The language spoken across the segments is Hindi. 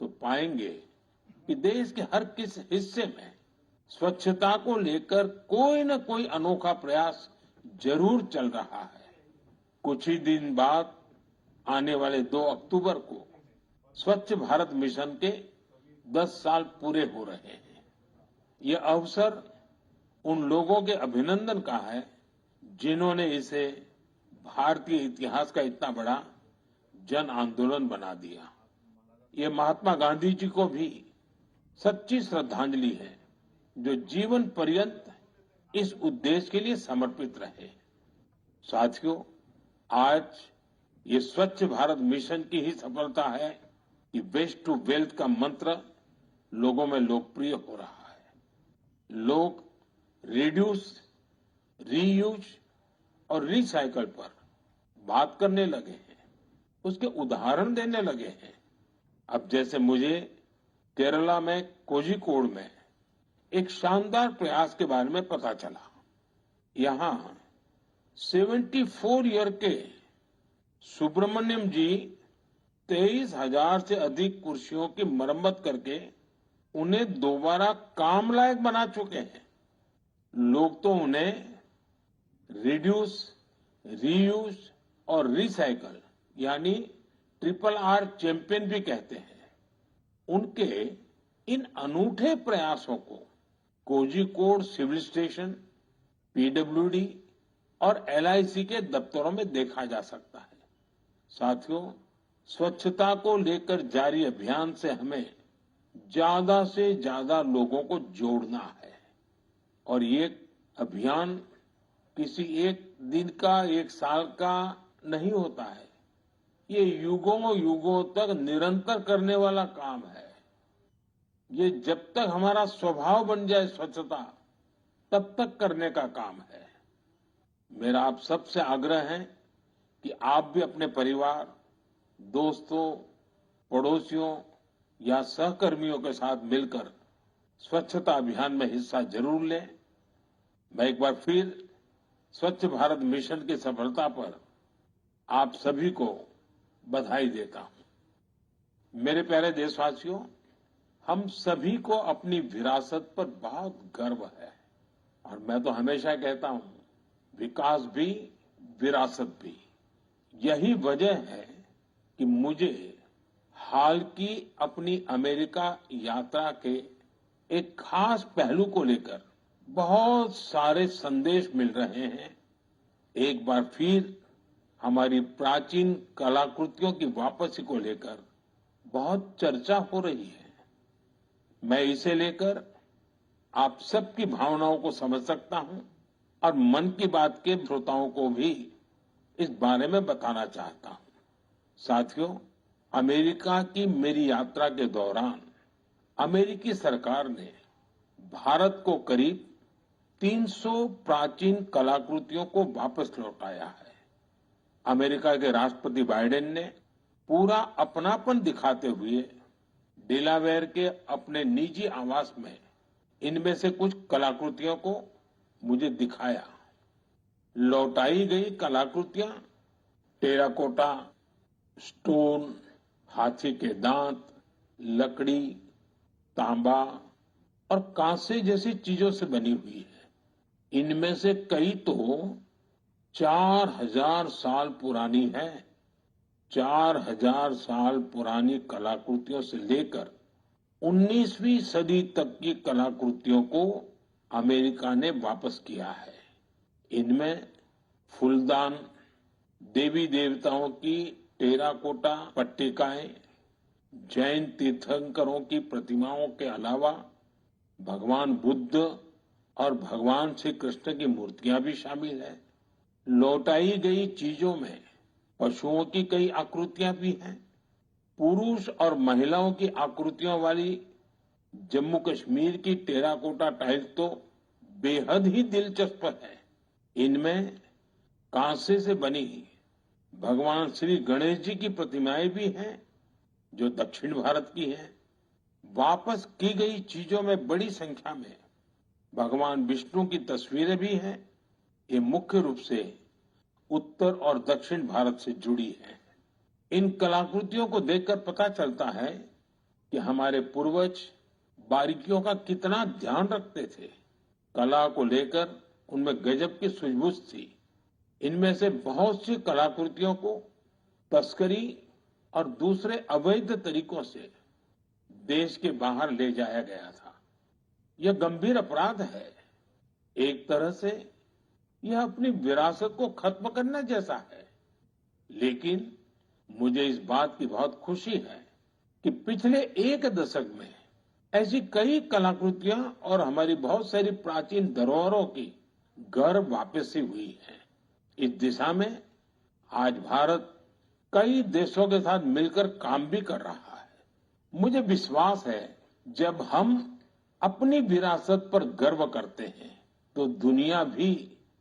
तो पाएंगे कि देश के हर किस हिस्से में स्वच्छता को लेकर कोई न कोई अनोखा प्रयास जरूर चल रहा है। कुछ ही दिन बाद आने वाले 2 अक्टूबर को स्वच्छ भारत मिशन के 10 साल पूरे हो रहे हैं। ये अवसर उन लोगों के अभिनंदन का है जिन्होंने इसे भारतीय इतिहास का इतना बड़ा जन आंदोलन बना दिया। ये महात्मा गांधी जी को भी सच्ची श्रद्धांजलि है, जो जीवन पर्यंत इस उद्देश्य के लिए समर्पित रहे। साथियों, आज ये स्वच्छ भारत मिशन की ही सफलता है कि वेस्ट टू वेल्थ का मंत्र लोगों में लोकप्रिय हो रहा है। लोग रिड्यूस, रीयूज और रिसाइकल पर बात करने लगे हैं, उसके उदाहरण देने लगे हैं। अब जैसे मुझे केरला में कोझिकोड में एक शानदार प्रयास के बारे में पता चला। यहाँ 74 ईयर के सुब्रमण्यम जी 23,000 से अधिक कुर्सियों की मरम्मत करके उन्हें दोबारा काम लायक बना चुके हैं। लोग तो उन्हें रिड्यूस, रीयूज और रिसाइकल यानी RRR चैंपियन भी कहते हैं। उनके इन अनूठे प्रयासों को कोझिकोड सिविल स्टेशन, PWD और LIC के दफ्तरों में देखा जा सकता है। साथियों, स्वच्छता को लेकर जारी अभियान से हमें ज्यादा से ज्यादा लोगों को जोड़ना है और ये अभियान किसी एक दिन का, एक साल का नहीं होता है। ये युगों युगों तक निरंतर करने वाला काम है। ये जब तक हमारा स्वभाव बन जाए स्वच्छता, तब तक करने का काम है। मेरा आप सबसे आग्रह है कि आप भी अपने परिवार, दोस्तों, पड़ोसियों या सहकर्मियों के साथ मिलकर स्वच्छता अभियान में हिस्सा जरूर लें। मैं एक बार फिर स्वच्छ भारत मिशन की सफलता पर आप सभी को बधाई देता हूं। मेरे प्यारे देशवासियों, हम सभी को अपनी विरासत पर बहुत गर्व है और मैं तो हमेशा कहता हूं, विकास भी, विरासत भी। यही वजह है कि मुझे हाल की अपनी अमेरिका यात्रा के एक खास पहलू को लेकर बहुत सारे संदेश मिल रहे हैं। एक बार फिर हमारी प्राचीन कलाकृतियों की वापसी को लेकर बहुत चर्चा हो रही है। मैं इसे लेकर आप सबकी भावनाओं को समझ सकता हूं और मन की बात के श्रोताओं को भी इस बारे में बताना चाहता हूं। साथियों, अमेरिका की मेरी यात्रा के दौरान अमेरिकी सरकार ने भारत को करीब 300 प्राचीन कलाकृतियों को वापस लौटाया है। अमेरिका के राष्ट्रपति बाइडेन ने पूरा अपनापन दिखाते हुए डेलावेयर के अपने निजी आवास में इनमें से कुछ कलाकृतियों को मुझे दिखाया। लौटाई गई कलाकृतियां टेराकोटा, स्टोन, हाथी के दांत, लकड़ी, तांबा और कांसे जैसी चीजों से बनी हुई है। इनमें से कई तो 4000 साल पुरानी है। 4000 साल पुरानी कलाकृतियों से लेकर 19वीं सदी तक की कलाकृतियों को अमेरिका ने वापस किया है। इनमें फूलदान, देवी देवताओं की टेराकोटा पट्टिकाएं, जैन तीर्थंकरों की प्रतिमाओं के अलावा भगवान बुद्ध और भगवान श्री कृष्ण की मूर्तियां भी शामिल है। लौटाई गई चीजों में पशुओं की कई आकृतियां भी हैं। पुरुष और महिलाओं की आकृतियों वाली जम्मू कश्मीर की टेराकोटा टाइल तो बेहद ही दिलचस्प है। इनमें कांसे से बनी भगवान श्री गणेश जी की प्रतिमाएं भी हैं, जो दक्षिण भारत की हैं। वापस की गई चीजों में बड़ी संख्या में भगवान विष्णु की तस्वीरें भी हैं। ये मुख्य रूप से उत्तर और दक्षिण भारत से जुड़ी है। इन कलाकृतियों को देखकर पता चलता है कि हमारे पूर्वज बारीकियों का कितना ध्यान रखते थे। कला को लेकर उनमें गजब की सूझबूझ थी। इनमें से बहुत सी कलाकृतियों को तस्करी और दूसरे अवैध तरीकों से देश के बाहर ले जाया गया था। यह गंभीर अपराध है। एक तरह से यह अपनी विरासत को खत्म करने जैसा है। लेकिन मुझे इस बात की बहुत खुशी है कि पिछले एक दशक में ऐसी कई कलाकृतियां और हमारी बहुत सारी प्राचीन धरोहरों की घर वापसी हुई है। इस दिशा में आज भारत कई देशों के साथ मिलकर काम भी कर रहा है। मुझे विश्वास है जब हम अपनी विरासत पर गर्व करते हैं तो दुनिया भी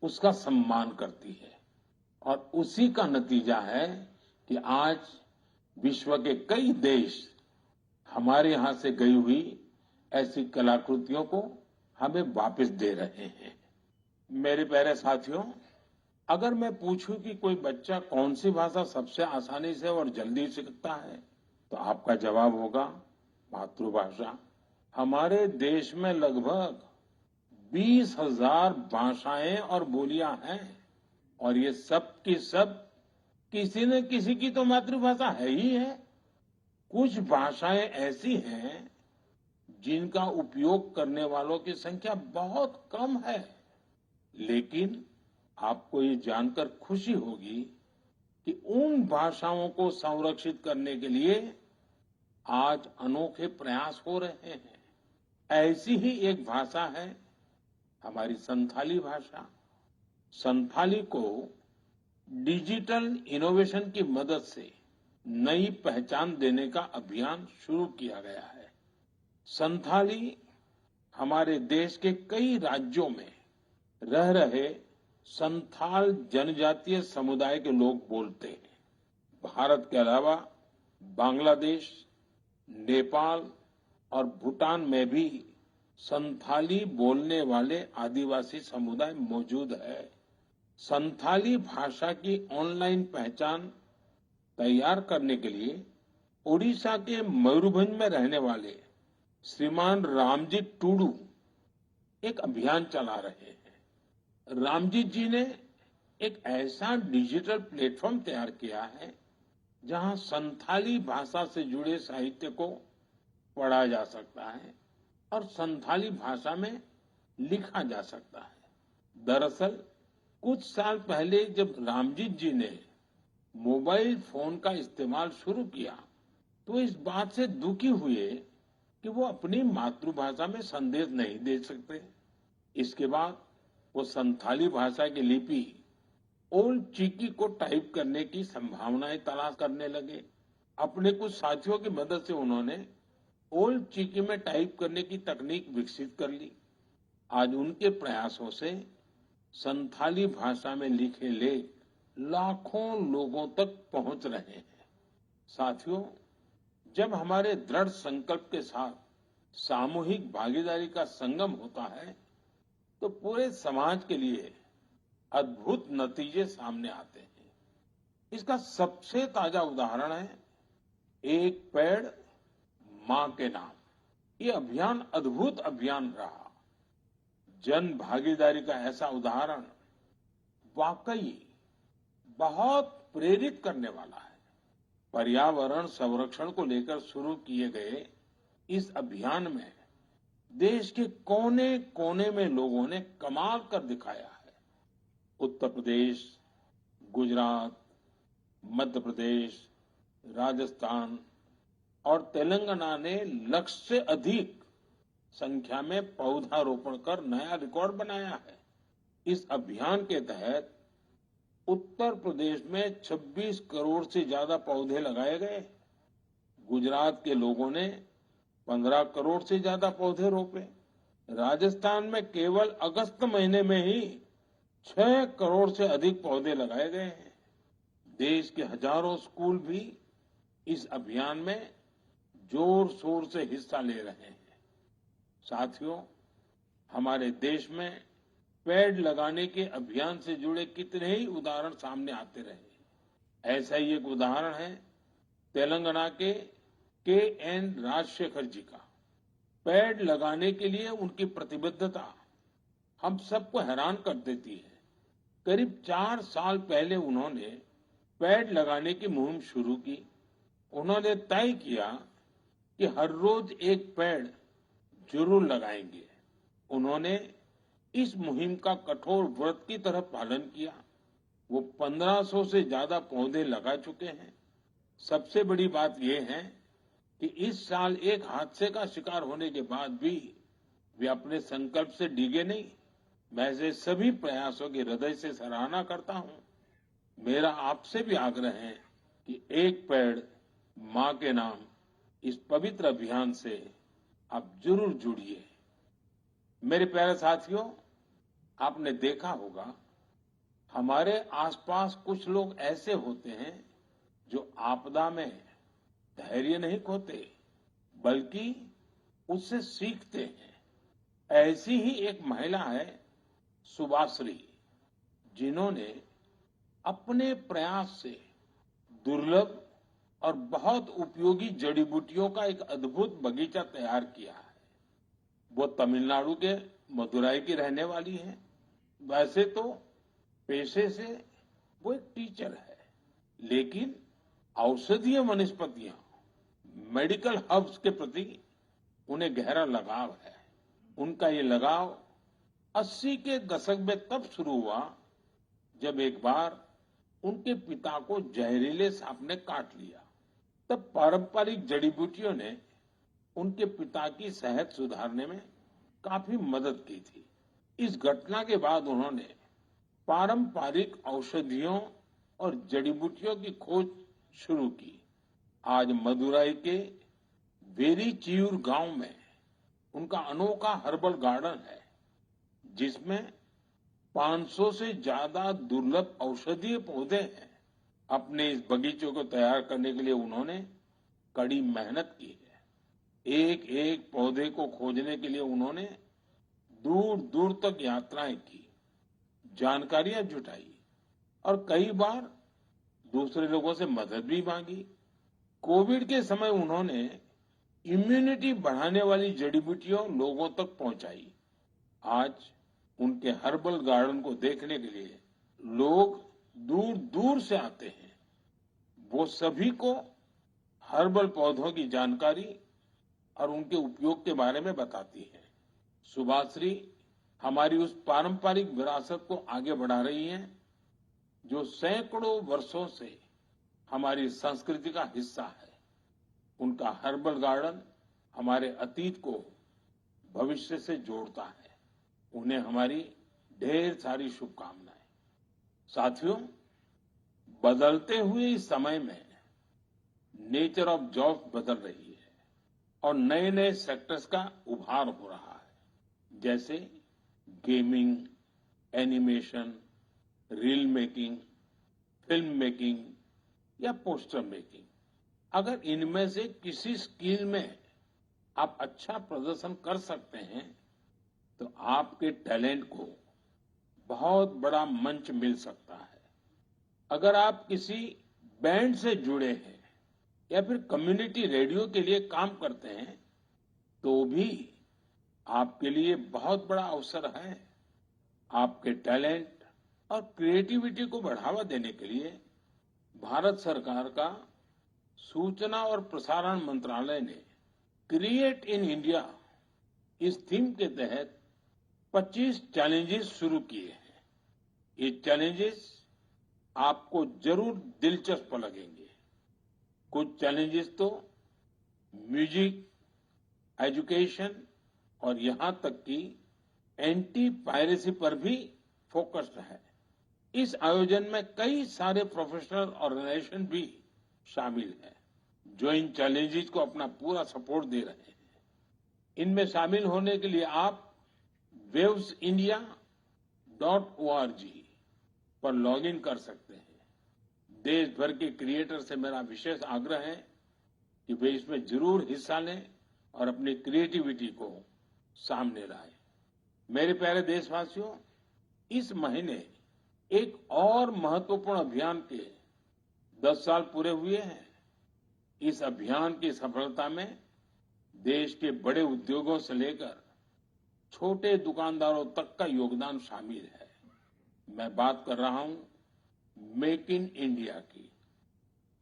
उसका सम्मान करती है और उसी का नतीजा है कि आज विश्व के कई देश हमारे यहां से गई हुई ऐसी कलाकृतियों को हमें वापस दे रहे हैं। मेरे प्यारे साथियों, अगर मैं पूछूं कि कोई बच्चा कौन सी भाषा सबसे आसानी से और जल्दी सीखता है तो आपका जवाब होगा मातृभाषा। हमारे देश में लगभग 20,000 भाषाएं और बोलियां हैं और ये सब की सब किसी न किसी की तो मातृभाषा है ही है। कुछ भाषाएं ऐसी हैं जिनका उपयोग करने वालों की संख्या बहुत कम है। लेकिन आपको ये जानकर खुशी होगी कि उन भाषाओं को संरक्षित करने के लिए आज अनोखे प्रयास हो रहे हैं। ऐसी ही एक भाषा है हमारी संथाली भाषा। संथाली को डिजिटल इनोवेशन की मदद से नई पहचान देने का अभियान शुरू किया गया है। संथाली हमारे देश के कई राज्यों में रह रहे संथाल जनजातीय समुदाय के लोग बोलते हैं। भारत के अलावा बांग्लादेश, नेपाल और भूटान में भी संथाली बोलने वाले आदिवासी समुदाय मौजूद है। संथाली भाषा की ऑनलाइन पहचान तैयार करने के लिए ओडिशा के मयूरभंज में रहने वाले श्रीमान रामजीत टूडू एक अभियान चला रहे हैं। रामजीत जी ने एक ऐसा डिजिटल प्लेटफॉर्म तैयार किया है जहां संथाली भाषा से जुड़े साहित्य को पढ़ा जा सकता है और संथाली भाषा में लिखा जा सकता है। दरअसल कुछ साल पहले जब रामजीत जी ने मोबाइल फोन का इस्तेमाल शुरू किया तो इस बात से दुखी हुए कि वो अपनी मातृभाषा में संदेश नहीं दे सकते। इसके बाद वो संथाली भाषा की लिपि ओल्ड चिकी को टाइप करने की संभावनाएं तलाश करने लगे। अपने कुछ साथियों की मदद से उन्होंने ओल्ड चिकी में टाइप करने की तकनीक विकसित कर ली। आज उनके प्रयासों से संथाली भाषा में लिखे लेख लाखों लोगों तक पहुंच रहे हैं। साथियों, जब हमारे दृढ़ संकल्प के साथ सामूहिक भागीदारी का संगम होता है तो पूरे समाज के लिए अद्भुत नतीजे सामने आते हैं। इसका सबसे ताजा उदाहरण है एक पेड़ मां के नाम। ये अभियान अद्भुत अभियान रहा। जन भागीदारी का ऐसा उदाहरण वाकई बहुत प्रेरित करने वाला है। पर्यावरण संरक्षण को लेकर शुरू किए गए इस अभियान में देश के कोने कोने में लोगों ने कमाल कर दिखाया है। उत्तर प्रदेश, गुजरात, मध्य प्रदेश, राजस्थान और तेलंगाना ने लक्ष्य से अधिक संख्या में पौधारोपण कर नया रिकॉर्ड बनाया है। इस अभियान के तहत उत्तर प्रदेश में 26 करोड़ से ज्यादा पौधे लगाए गए। गुजरात के लोगों ने 15 करोड़ से ज्यादा पौधे रोपे। राजस्थान में केवल अगस्त महीने में ही 6 करोड़ से अधिक पौधे लगाए गए हैं। देश के हजारों स्कूल भी इस अभियान में जोर शोर से हिस्सा ले रहे हैं। साथियों, हमारे देश में पेड़ लगाने के अभियान से जुड़े कितने ही उदाहरण सामने आते रहे। ऐसा ही एक उदाहरण है तेलंगाना के के एन राजशेखर जी का पेड़ लगाने के लिए उनकी प्रतिबद्धता हम सबको हैरान कर देती है। करीब 4 साल पहले उन्होंने पेड़ लगाने की मुहिम शुरू की। उन्होंने तय किया कि हर रोज एक पेड़ जरूर लगाएंगे। उन्होंने इस मुहिम का कठोर व्रत की तरह पालन किया। वो 1500 से ज्यादा पौधे लगा चुके हैं। सबसे बड़ी बात यह है कि इस साल एक हादसे का शिकार होने के बाद भी वे अपने संकल्प से डिगे नहीं। मैं ऐसे सभी प्रयासों की हृदय से सराहना करता हूं। मेरा आपसे भी आग्रह है कि एक पेड़ मां के नाम इस पवित्र अभियान से आप जरूर जुड़िए। मेरे प्यारे साथियों, आपने देखा होगा हमारे आसपास कुछ लोग ऐसे होते हैं जो आपदा में धैर्य नहीं खोते बल्कि उससे सीखते हैं। ऐसी ही एक महिला है सुभाश्री, जिन्होंने अपने प्रयास से दुर्लभ और बहुत उपयोगी जड़ी बूटियों का एक अद्भुत बगीचा तैयार किया है। वो तमिलनाडु के मदुराई की रहने वाली है। वैसे तो पेशे से वो एक टीचर है, लेकिन औषधीय वनस्पतियां, मेडिकल हर्ब्स के प्रति उन्हें गहरा लगाव है। उनका ये लगाव 80 के दशक में तब शुरू हुआ जब एक बार उनके पिता को जहरीले सांप ने काट लिया। तब पारंपरिक जड़ी बूटियों ने उनके पिता की सेहत सुधारने में काफी मदद की थी। इस घटना के बाद उन्होंने पारंपरिक औषधियों और जड़ी बूटियों की खोज शुरू की। आज मदुराई के वेरीचियूर गांव में उनका अनोखा हर्बल गार्डन है, जिसमें 500 से ज्यादा दुर्लभ औषधीय पौधे हैं। अपने इस बगीचे को तैयार करने के लिए उन्होंने कड़ी मेहनत की है। एक एक पौधे को खोजने के लिए उन्होंने दूर दूर तक यात्राएं की, जानकारियां जुटाई और कई बार दूसरे लोगों से मदद भी मांगी। कोविड के समय उन्होंने इम्यूनिटी बढ़ाने वाली जड़ी बूटियां लोगों तक पहुंचाई। आज उनके हर्बल गार्डन को देखने के लिए लोग दूर दूर से आते हैं। वो सभी को हर्बल पौधों की जानकारी और उनके उपयोग के बारे में बताती है। सुभाश्री हमारी उस पारंपरिक विरासत को आगे बढ़ा रही हैं, जो सैकड़ों वर्षों से हमारी संस्कृति का हिस्सा है। उनका हर्बल गार्डन हमारे अतीत को भविष्य से जोड़ता है। उन्हें हमारी ढेर सारी शुभकामनाएं। साथियों, बदलते हुए इस समय में नेचर ऑफ जॉब्स बदल रही है और नए नए सेक्टर्स का उभार हो रहा है, जैसे gaming, animation, reel making, film making या पोस्टर मेकिंग। अगर इनमें से किसी स्किल में आप अच्छा प्रदर्शन कर सकते हैं तो आपके टैलेंट को बहुत बड़ा मंच मिल सकता है। अगर आप किसी बैंड से जुड़े हैं या फिर कम्युनिटी रेडियो के लिए काम करते हैं तो भी आपके लिए बहुत बड़ा अवसर है। आपके टैलेंट और क्रिएटिविटी को बढ़ावा देने के लिए भारत सरकार का सूचना और प्रसारण मंत्रालय ने क्रिएट इन इंडिया इस थीम के तहत 25 चैलेंजेस शुरू किए हैं। ये चैलेंजेस आपको जरूर दिलचस्प लगेंगे। कुछ चैलेंजेस तो म्यूजिक, एजुकेशन और यहां तक कि एंटी पायरेसी पर भी फोकस्ड है। इस आयोजन में कई सारे प्रोफेशनल ऑर्गेनाइजेशन भी शामिल हैं, जो इन चैलेंजेस को अपना पूरा सपोर्ट दे रहे हैं। इनमें शामिल होने के लिए आप wavesindia.org पर लॉग इन कर सकते हैं। देश भर के क्रिएटर से मेरा विशेष आग्रह है कि वे इसमें जरूर हिस्सा लें और अपनी क्रिएटिविटी को सामने लाएं। मेरे प्यारे देशवासियों, इस महीने एक और महत्वपूर्ण अभियान के 10 साल पूरे हुए हैं। इस अभियान की सफलता में देश के बड़े उद्योगों से लेकर छोटे दुकानदारों तक का योगदान शामिल है। मैं बात कर रहा हूं मेक इन इंडिया की।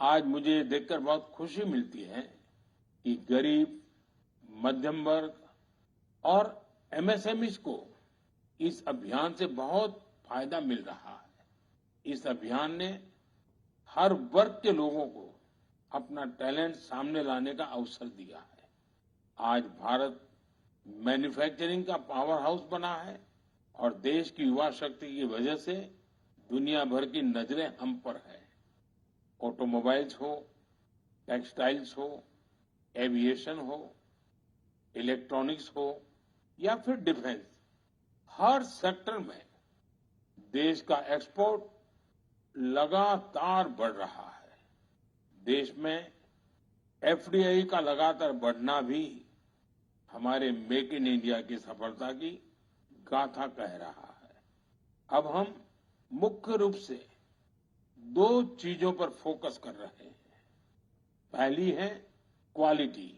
आज मुझे देखकर बहुत खुशी मिलती है कि गरीब, मध्यम वर्ग और एमएसएमईज को इस अभियान से बहुत फायदा मिल रहा है। इस अभियान ने हर वर्ग के लोगों को अपना टैलेंट सामने लाने का अवसर दिया है। आज भारत मैन्युफैक्चरिंग का पावर हाउस बना है और देश की युवा शक्ति की वजह से दुनिया भर की नजरें हम पर है। ऑटोमोबाइल्स हो, टेक्सटाइल्स हो, एविएशन हो, इलेक्ट्रॉनिक्स हो या फिर डिफेंस, हर सेक्टर में देश का एक्सपोर्ट लगातार बढ़ रहा है। देश में एफडीआई का लगातार बढ़ना भी हमारे मेक इन इंडिया की सफलता की गाथा कह रहा है। अब हम मुख्य रूप से 2 चीजों पर फोकस कर रहे हैं। पहली है क्वालिटी,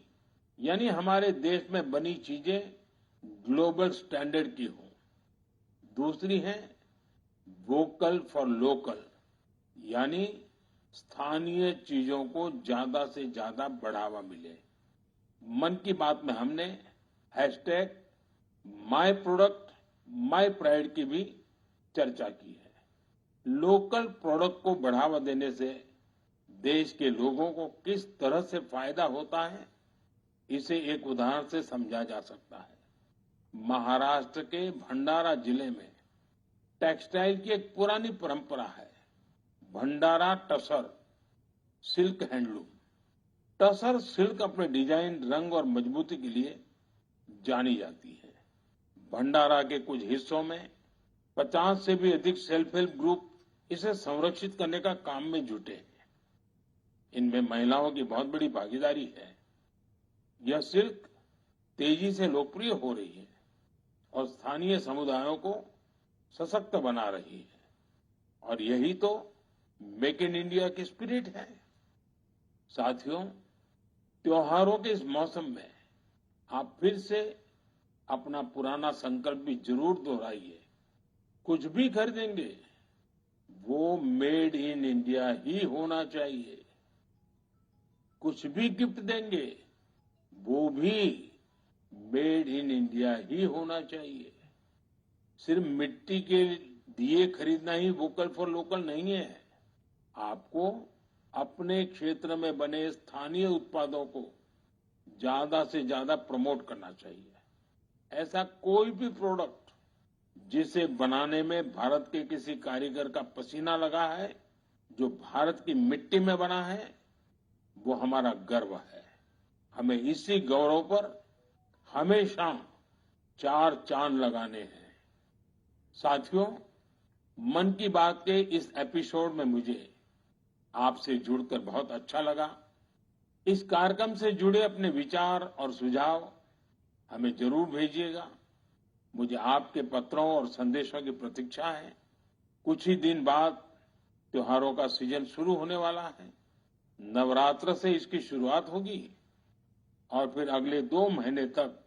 यानी हमारे देश में बनी चीजें ग्लोबल स्टैंडर्ड की हो। दूसरी है वोकल फॉर लोकल, यानी स्थानीय चीजों को ज्यादा से ज्यादा बढ़ावा मिले। मन की बात में हमने hashtag my product my pride की भी चर्चा की है। लोकल प्रोडक्ट को बढ़ावा देने से देश के लोगों को किस तरह से फायदा होता है, इसे एक उदाहरण से समझा जा सकता है। महाराष्ट्र के भंडारा जिले में टेक्सटाइल की एक पुरानी परंपरा है, Bhandara tussar silk handloom. Tussar silk अपने डिजाइन, रंग और मजबूती के लिए जानी जाती है। भंडारा के कुछ हिस्सों में 50 से भी अधिक सेल्फ हेल्प ग्रुप इसे संरक्षित करने का काम में जुटे हैं। इनमें महिलाओं की बहुत बड़ी भागीदारी है। यह सिल्क तेजी से लोकप्रिय हो रही है और स्थानीय समुदायों को सशक्त बना रही है। और यही तो मेक इन इंडिया की स्पिरिट है। साथियों, त्योहारों के इस मौसम में आप फिर से अपना पुराना संकल्प भी जरूर दोहराइए। कुछ भी खरीदेंगे वो मेड इन इंडिया ही होना चाहिए। कुछ भी गिफ्ट देंगे वो भी मेड इन इंडिया ही होना चाहिए। सिर्फ मिट्टी के दिए खरीदना ही वोकल फॉर लोकल नहीं है। आपको अपने क्षेत्र में बने स्थानीय उत्पादों को ज्यादा से ज्यादा प्रमोट करना चाहिए। ऐसा कोई भी प्रोडक्ट जिसे बनाने में भारत के किसी कारीगर का पसीना लगा है, जो भारत की मिट्टी में बना है, वो हमारा गर्व है। हमें इसी गौरव पर हमेशा 4 चांद लगाने हैं। साथियों, मन की बात के इस एपिसोड में मुझे आपसे जुड़कर बहुत अच्छा लगा। इस कार्यक्रम से जुड़े अपने विचार और सुझाव हमें जरूर भेजिएगा। मुझे आपके पत्रों और संदेशों की प्रतीक्षा है। कुछ ही दिन बाद त्योहारों का सीजन शुरू होने वाला है। नवरात्र से इसकी शुरुआत होगी और फिर अगले 2 महीने तक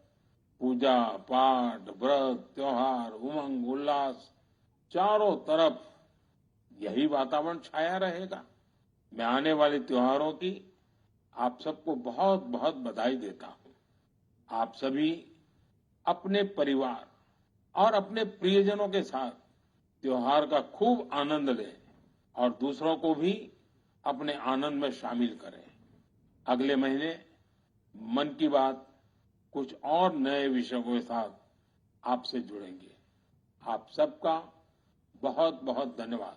पूजा पाठ, व्रत, त्योहार, उमंग उल्लास, चारों तरफ यही वातावरण छाया रहेगा। मैं आने वाले त्योहारों की आप सबको बहुत बहुत बधाई देता हूं। आप सभी अपने परिवार और अपने प्रियजनों के साथ त्योहार का खूब आनंद लें और दूसरों को भी अपने आनंद में शामिल करें। अगले महीने मन की बात कुछ और नए विषयों के साथ आपसे जुड़ेंगे। आप सबका बहुत बहुत धन्यवाद।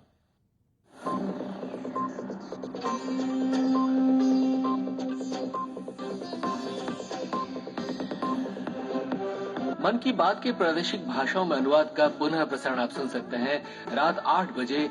मन की बात के प्रादेशिक भाषाओं में अनुवाद का पुनः प्रसारण आप सुन सकते हैं रात 8 बजे।